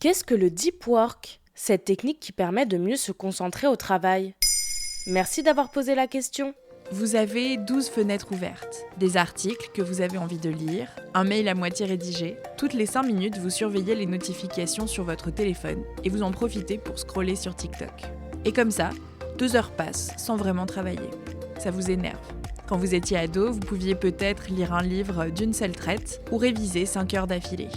Qu'est-ce que le deep work? Cette technique qui permet de mieux se concentrer au travail. Merci d'avoir posé la question. Vous avez 12 fenêtres ouvertes, des articles que vous avez envie de lire, un mail à moitié rédigé. Toutes les 5 minutes, vous surveillez les notifications sur votre téléphone et vous en profitez pour scroller sur TikTok. Et comme ça, 2 heures passent sans vraiment travailler. Ça vous énerve. Quand vous étiez ado, vous pouviez peut-être lire un livre d'une seule traite ou réviser 5 heures d'affilée.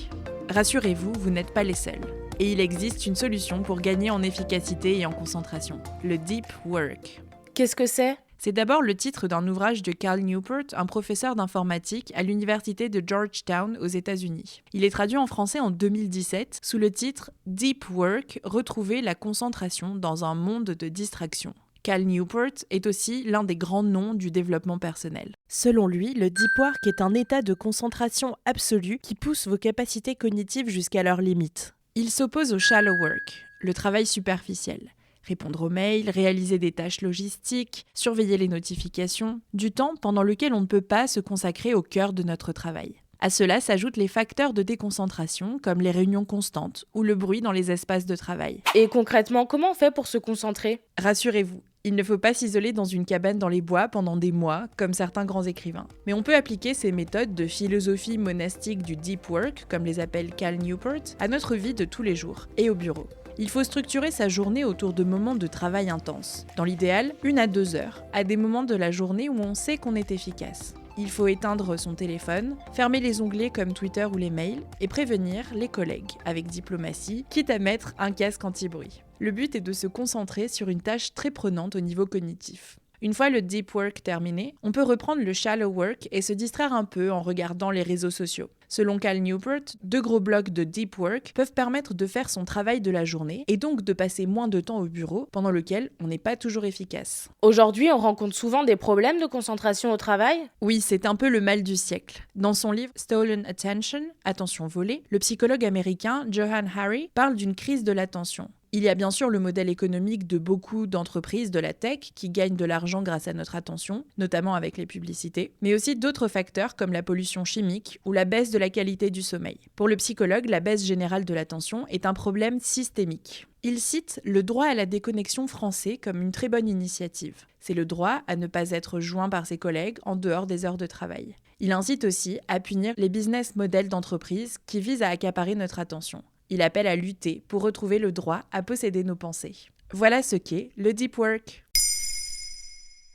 Rassurez-vous, vous n'êtes pas les seuls. Et il existe une solution pour gagner en efficacité et en concentration, le deep work. Qu'est-ce que c'est? C'est d'abord le titre d'un ouvrage de Cal Newport, un professeur d'informatique à l'université de Georgetown aux États-Unis. Il est traduit en français en 2017 sous le titre « Deep Work, retrouver la concentration dans un monde de distraction ». Cal Newport est aussi l'un des grands noms du développement personnel. Selon lui, le deep work est un état de concentration absolue qui pousse vos capacités cognitives jusqu'à leurs limites. Il s'oppose au shallow work, le travail superficiel. Répondre aux mails, réaliser des tâches logistiques, surveiller les notifications, du temps pendant lequel on ne peut pas se consacrer au cœur de notre travail. À cela s'ajoutent les facteurs de déconcentration comme les réunions constantes ou le bruit dans les espaces de travail. Et concrètement, comment on fait pour se concentrer? Rassurez-vous, il ne faut pas s'isoler dans une cabane dans les bois pendant des mois, comme certains grands écrivains. Mais on peut appliquer ces méthodes de philosophie monastique du deep work, comme les appelle Cal Newport, à notre vie de tous les jours et au bureau. Il faut structurer sa journée autour de moments de travail intense. Dans l'idéal, 1 à 2 heures, à des moments de la journée où on sait qu'on est efficace. Il faut éteindre son téléphone, fermer les onglets comme Twitter ou les mails et prévenir les collègues avec diplomatie, quitte à mettre un casque anti-bruit. Le but est de se concentrer sur une tâche très prenante au niveau cognitif. Une fois le deep work terminé, on peut reprendre le shallow work et se distraire un peu en regardant les réseaux sociaux. Selon Cal Newport, 2 gros blocs de deep work peuvent permettre de faire son travail de la journée et donc de passer moins de temps au bureau pendant lequel on n'est pas toujours efficace. Aujourd'hui, on rencontre souvent des problèmes de concentration au travail? Oui, c'est un peu le mal du siècle. Dans son livre Stolen Attention, Attention volée, le psychologue américain Johann Hari parle d'une crise de l'attention. Il y a bien sûr le modèle économique de beaucoup d'entreprises de la tech qui gagnent de l'argent grâce à notre attention, notamment avec les publicités, mais aussi d'autres facteurs comme la pollution chimique ou la baisse de la qualité du sommeil. Pour le psychologue, la baisse générale de l'attention est un problème systémique. Il cite le droit à la déconnexion français comme une très bonne initiative. C'est le droit à ne pas être joint par ses collègues en dehors des heures de travail. Il incite aussi à punir les business models d'entreprise qui visent à accaparer notre attention. Il appelle à lutter pour retrouver le droit à posséder nos pensées. Voilà ce qu'est le deep work.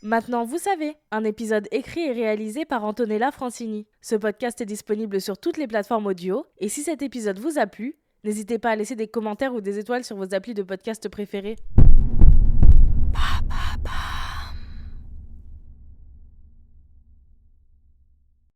Maintenant, vous savez, un épisode écrit et réalisé par Antonella Francini. Ce podcast est disponible sur toutes les plateformes audio, et si cet épisode vous a plu, n'hésitez pas à laisser des commentaires ou des étoiles sur vos applis de podcast préférés.